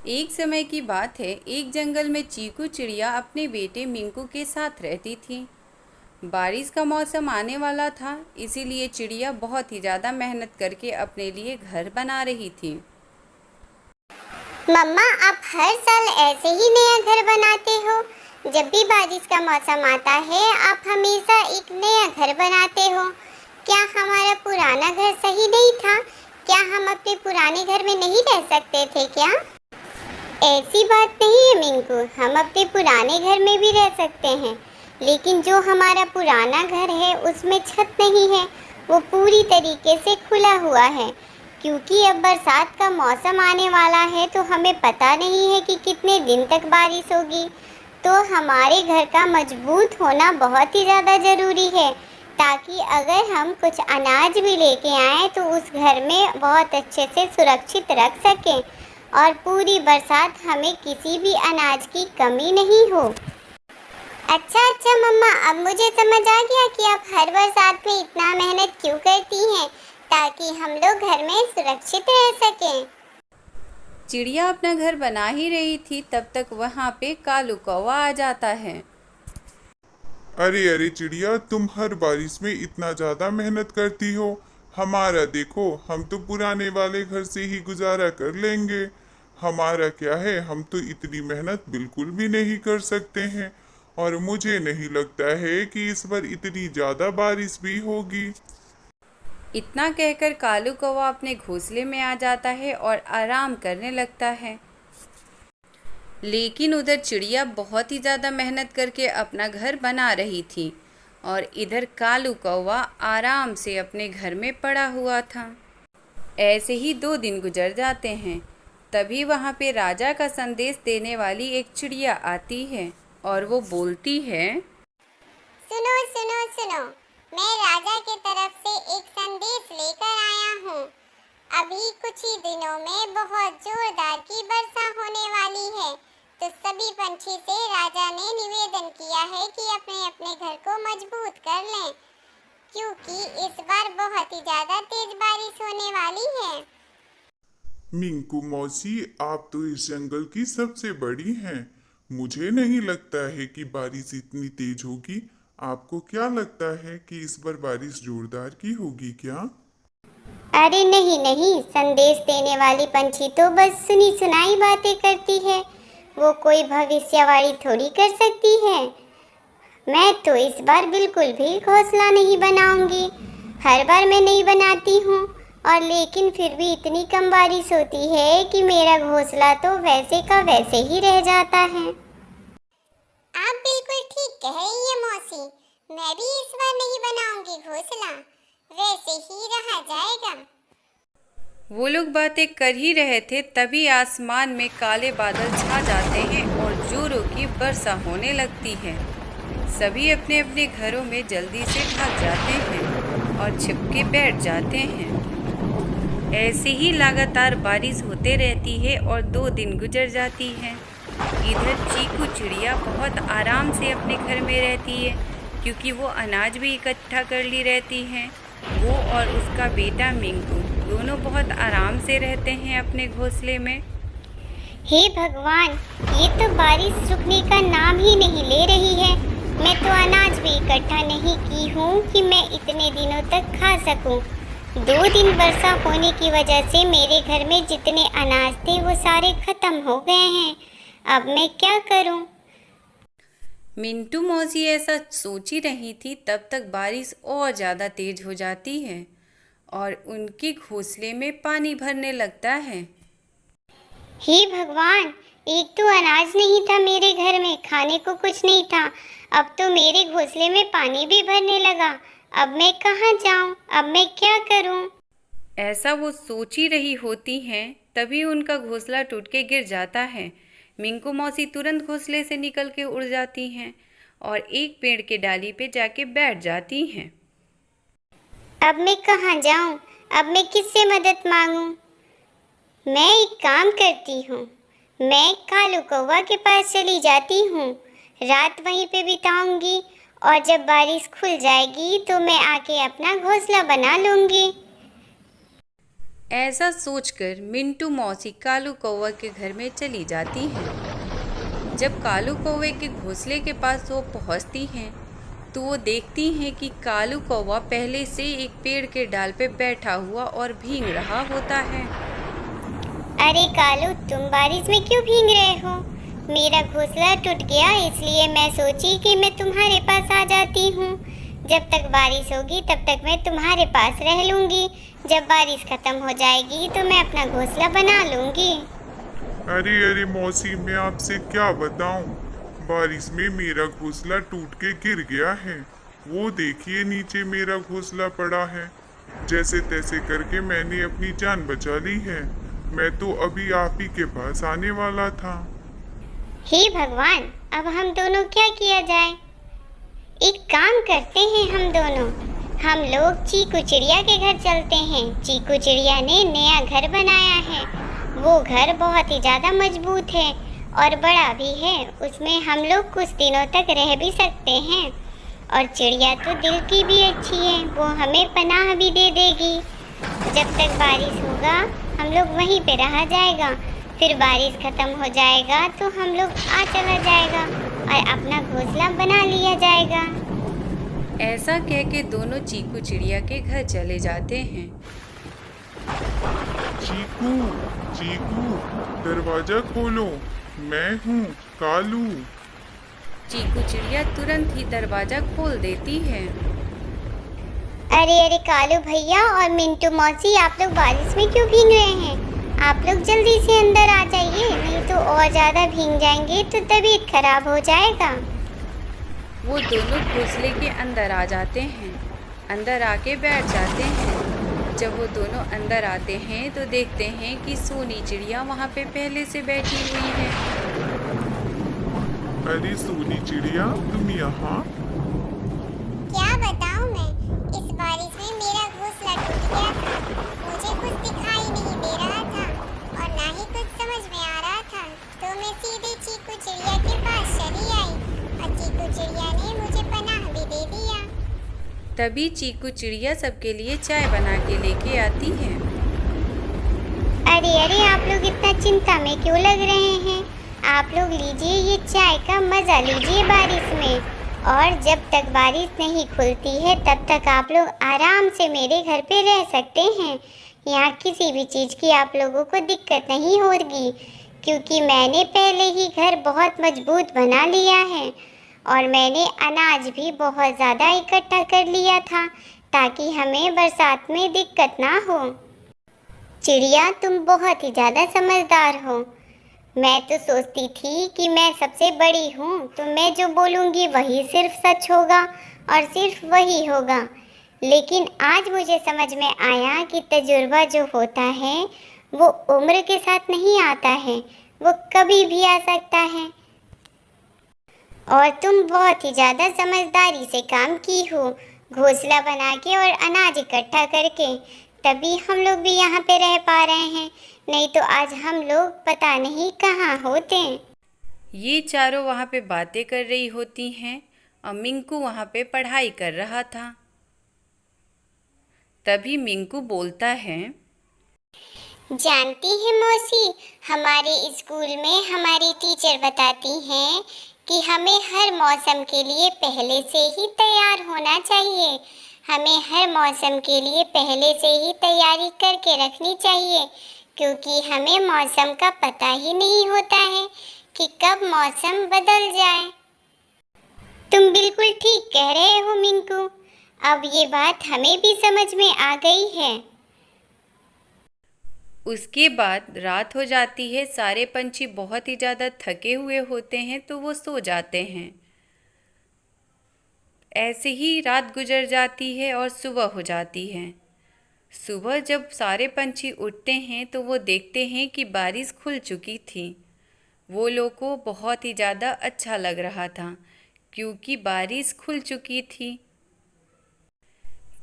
एक समय की बात है, एक जंगल में चीकू चिड़िया अपने बेटे मिंकू के साथ रहती थी। बारिश का मौसम आने वाला था, इसीलिए चिड़िया बहुत ही ज़्यादा मेहनत करके अपने लिए घर बना रही थी। मम्मा, आप हर साल ऐसे ही नया घर बनाते हो। जब भी बारिश का मौसम आता है आप हमेशा एक नया घर बनाते हो। क्या हमारा पुराना घर सही नहीं था? क्या हम अपने पुराने घर में नहीं रह सकते थे क्या? ऐसी बात नहीं है मिंकू, हम अपने पुराने घर में भी रह सकते हैं, लेकिन जो हमारा पुराना घर है उसमें छत नहीं है, वो पूरी तरीके से खुला हुआ है। क्योंकि अब बरसात का मौसम आने वाला है तो हमें पता नहीं है कि कितने दिन तक बारिश होगी। तो हमारे घर का मजबूत होना बहुत ही ज़्यादा ज़रूरी है, ताकि अगर हम कुछ अनाज भी लेके आएँ तो उस घर में बहुत अच्छे से सुरक्षित रख सकें और पूरी बरसात हमें किसी भी अनाज की कमी नहीं हो। अच्छा अच्छा मम्मा, अब मुझे समझ आ गया कि आप हर बरसात में इतना मेहनत क्यों करती हैं, ताकि हम लोग घर में सुरक्षित रह सकें। चिड़िया अपना घर बना ही रही थी, तब तक वहाँ पे कालू कौवा आ जाता है। अरे अरे चिड़िया, तुम हर बारिश में इतना ज्यादा मेहनत करती हो। हमारा देखो, हम तो पुराने वाले घर से ही गुजारा कर लेंगे। हमारा क्या है, हम तो इतनी मेहनत बिल्कुल भी नहीं कर सकते हैं। और मुझे नहीं लगता है कि इस बार इतनी ज्यादा बारिश भी होगी। इतना कहकर कालू कौवा अपने घोंसले में आ जाता है और आराम करने लगता है। लेकिन उधर चिड़िया बहुत ही ज़्यादा मेहनत करके अपना घर बना रही थी और इधर कालू कौवा आराम से अपने घर में पड़ा हुआ था। ऐसे ही 2 दिन गुजर जाते हैं। तभी वहाँ पे राजा का संदेश देने वाली एक चिड़िया आती है और वो बोलती है, सुनो सुनो सुनो, मैं राजा की तरफ से एक संदेश लेकर आया हूँ। अभी कुछ ही दिनों में बहुत जोरदार की वर्षा होने वाली है, तो सभी पंछी से राजा ने निवेदन किया है कि अपने अपने घर को मजबूत कर लें, क्योंकि इस बार बहुत ही ज्यादा तेज बारिश होने वाली है। मिंकू मौसी, आप तो इस जंगल की सबसे बड़ी हैं। मुझे नहीं लगता है कि बारिश इतनी तेज होगी। आपको क्या लगता है कि इस बार बारिश जोरदार की होगी क्या? अरे नहीं नहीं, संदेश देने वाली पंछी तो बस सुनी सुनाई बातें करती है, वो कोई भविष्यवाणी थोड़ी कर सकती है। मैं तो इस बार बिल्कुल भी घोंसला नहीं बनाऊंगी। हर बार मैं नहीं बनाती हूँ, और लेकिन फिर भी इतनी कम बारिश होती है कि मेरा घोंसला तो वैसे का वैसे ही रह जाता है। आप बिल्कुल ठीक कह रही हैं मौसी, मैं भी इस बार नहीं बनाऊंगी घोंसला, वैसे ही रहा जाएगा। वो लोग बातें कर ही रहे थे, तभी आसमान में काले बादल छा जाते हैं और जोरों की वर्षा होने लगती है। सभी अपने अपने घरों में जल्दी से भाग जाते हैं और छिपके बैठ जाते हैं। ऐसे ही लगातार बारिश होते रहती है और 2 दिन गुजर जाती है। इधर चीकू चिड़िया बहुत आराम से अपने घर में रहती है, क्योंकि वो अनाज भी इकट्ठा कर ली रहती है। वो और उसका बेटा मिंकू दोनों बहुत आराम से रहते हैं अपने घोंसले में। हे भगवान, ये तो बारिश रुकने का नाम ही नहीं ले रही है। मैं तो अनाज भी इकट्ठा नहीं की हूँ कि मैं इतने दिनों तक खा सकूँ। 2 दिन वर्षा होने की वजह से मेरे घर में जितने अनाज थे वो सारे खत्म हो गए हैं। अब मैं क्या करूँ? मिंटू मौसी ऐसा सोच ही रही थी, तब तक बारिश और ज़्यादा तेज हो जाती है और उनके घोंसले में पानी भरने लगता है। हे भगवान, एक तो अनाज नहीं था मेरे घर में, खाने को कुछ नहीं था, अब तो मेरे घोंसले में पानी भी भरने लगा। अब मैं कहाँ जाऊँ? अब मैं क्या करूँ? ऐसा वो सोच ही रही होती हैं, तभी उनका घोंसला टूट के गिर जाता है। मिंकू मौसी तुरंत घोंसले से निकल के उड़ जाती हैं और एक पेड़ के डाली पे जाके बैठ जाती हैं। अब मैं कहाँ जाऊँ? अब मैं किससे मदद मांगूँ? मैं एक काम करती हूँ, मैं कालू कौवा के पास चली जाती हूँ, रात वहीं पे बिताऊंगी और जब बारिश खुल जाएगी तो मैं आके अपना घोंसला बना लूंगी। ऐसा सोचकर मिंटू मौसी कालू कौवा के घर में चली जाती हैं। जब कालू कौवे के घोंसले के पास वो पहुंचती हैं तो वो देखती हैं कि कालू कौवा पहले से एक पेड़ के डाल पे बैठा हुआ और भीग रहा होता है। अरे कालू, तुम बारिश में क्यों भीग रहे हो? मेरा घोंसला टूट गया, इसलिए मैं सोची कि मैं तुम्हारे पास आ जाती हूँ। जब तक बारिश होगी तब तक मैं तुम्हारे पास रह लूँगी। जब बारिश खत्म हो जाएगी तो मैं अपना घोंसला बना लूँगी। अरे मौसी, मैं आपसे क्या बताऊं, बारिश में मेरा घोंसला टूट के गिर गया है। वो देखिए नीचे मेरा घोंसला पड़ा है। जैसे तैसे करके मैंने अपनी जान बचा ली है। मैं तो अभी आप ही के पास आने वाला था। हे भगवान, अब हम दोनों क्या किया जाए? एक काम करते हैं, हम लोग चीकू चिड़िया के घर चलते हैं। चीकू चिड़िया ने नया घर बनाया है। वो घर बहुत ही ज़्यादा मजबूत है और बड़ा भी है। उसमें हम लोग कुछ दिनों तक रह भी सकते हैं। और चिड़िया तो दिल की भी अच्छी है, वो हमें पनाह भी दे देगी। जब तक बारिश होगा हम लोग वहीं पे रहा जाएगा, फिर बारिश खत्म हो जाएगा तो हम लोग आ चला जाएगा और अपना घोंसला बना लिया जाएगा। ऐसा कह के दोनों चीकू चिड़िया के घर चले जाते हैं। चीकू, चीकू, दरवाजा खोलो, मैं हूँ कालू। चीकू चिड़िया तुरंत ही दरवाजा खोल देती है। अरे कालू भैया और मिंटू मौसी, आप लोग बारिश में क्यों भीग रहे हैं? आप लोग जल्दी से अंदर आ जाइए, नहीं तो और ज़्यादा भीग जाएंगे तो तबीयत खराब हो जाएगा। वो दोनों घोंसले के अंदर आ जाते हैं, अंदर आके बैठ जाते हैं। जब वो दोनों अंदर आते हैं तो देखते हैं कि सोनी चिड़िया वहाँ पे पहले से बैठी हुई है। अरे सोनी चिड़िया, तुम यहाँ? क्या बताऊं मैं, इस बारिश में मेरा घोंसला टूट गया था। मुझे कुछ दिखाई नहीं दे रहा था और ना ही कुछ समझ में आ रहा था, तो मैं सीधे चीकू चिड़िया के पास चली आई और चीकू चिड़िया ने मुझे पनाह भी दे दिया। तभी चीकू चिड़िया सबके लिए चाय बना के लेके आती है। अरे आप लोग इतना चिंता में क्यों लग रहे हैं? आप लोग लीजिए ये चाय का मज़ा लीजिए बारिश में। और जब तक बारिश नहीं खुलती है तब तक आप लोग आराम से मेरे घर पे रह सकते हैं। यहाँ किसी भी चीज़ की आप लोगों को दिक्कत नहीं होगी, क्योंकि मैंने पहले ही घर बहुत मजबूत बना लिया है और मैंने अनाज भी बहुत ज़्यादा इकट्ठा कर लिया था ताकि हमें बरसात में दिक्कत ना हो। चिड़िया, तुम बहुत ही ज़्यादा समझदार हो। मैं तो सोचती थी कि मैं सबसे बड़ी हूँ तो मैं जो बोलूँगी वही सिर्फ सच होगा और सिर्फ वही होगा, लेकिन आज मुझे समझ में आया कि तजुर्बा जो होता है वो उम्र के साथ नहीं आता है, वो कभी भी आ सकता है। और तुम बहुत ही ज़्यादा समझदारी से काम की हो, घोंसला बना के और अनाज इकट्ठा करके, तभी हम लोग भी यहाँ पे रह पा रहे हैं, नहीं तो आज हम लोग पता नहीं कहाँ होते। ये चारों वहाँ पे बातें कर रही होती हैं और मिंकू वहाँ पे पढ़ाई कर रहा था। तभी मिंकू बोलता है, जानती है मौसी, हमारे स्कूल में हमारी टीचर बताती हैं कि हमें हर मौसम के लिए पहले से ही तैयार होना चाहिए। हमें हर मौसम के लिए पहले से ही तैयारी करके रखनी चाहिए, क्योंकि हमें मौसम का पता ही नहीं होता है कि कब मौसम बदल जाए। तुम बिल्कुल ठीक कह रहे हो मिंकू, अब ये बात हमें भी समझ में आ गई है। उसके बाद रात हो जाती है। सारे पंछी बहुत ही ज़्यादा थके हुए होते हैं तो वो सो जाते हैं। ऐसे ही रात गुजर जाती है और सुबह हो जाती है। सुबह जब सारे पंछी उठते हैं तो वो देखते हैं कि बारिश खुल चुकी थी। वो लोग को बहुत ही ज़्यादा अच्छा लग रहा था क्योंकि बारिश खुल चुकी थी।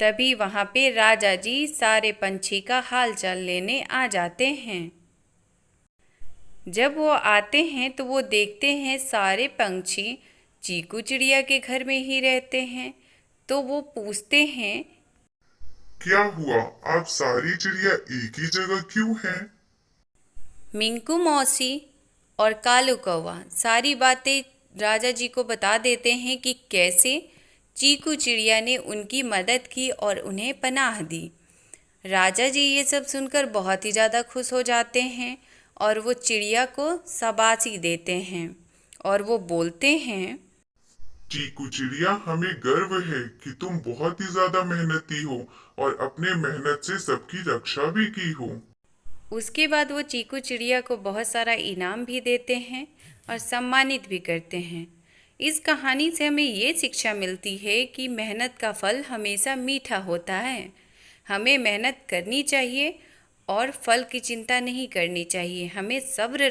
तभी वहाँ पे राजा जी सारे पंछी का हाल चाल लेने आ जाते हैं। जब वो आते हैं तो वो देखते हैं सारे पंछी चीकू चिड़िया के घर में ही रहते हैं। तो वो पूछते हैं, क्या हुआ? आप सारी चिड़िया एक ही जगह क्यों हैं? मिंकू मौसी और कालू कौवा सारी बातें राजा जी को बता देते हैं कि कैसे चीकू चिड़िया ने उनकी मदद की और उन्हें पनाह दी। राजा जी ये सब सुनकर बहुत ही ज़्यादा खुश हो जाते हैं और वो चिड़िया को शाबाशी देते हैं और वो बोलते हैं, चीकू चिड़िया, हमें गर्व है कि तुम बहुत ही ज्यादा मेहनती हो और अपने मेहनत से सबकी रक्षा भी की हो। उसके बाद वो चीकू चिड़िया को बहुत सारा इनाम भी देते हैं और सम्मानित भी करते हैं। इस कहानी से हमें ये शिक्षा मिलती है कि मेहनत का फल हमेशा मीठा होता है। हमें मेहनत करनी चाहिए और फल की चिंता नहीं करनी चाहिए। हमें सब्र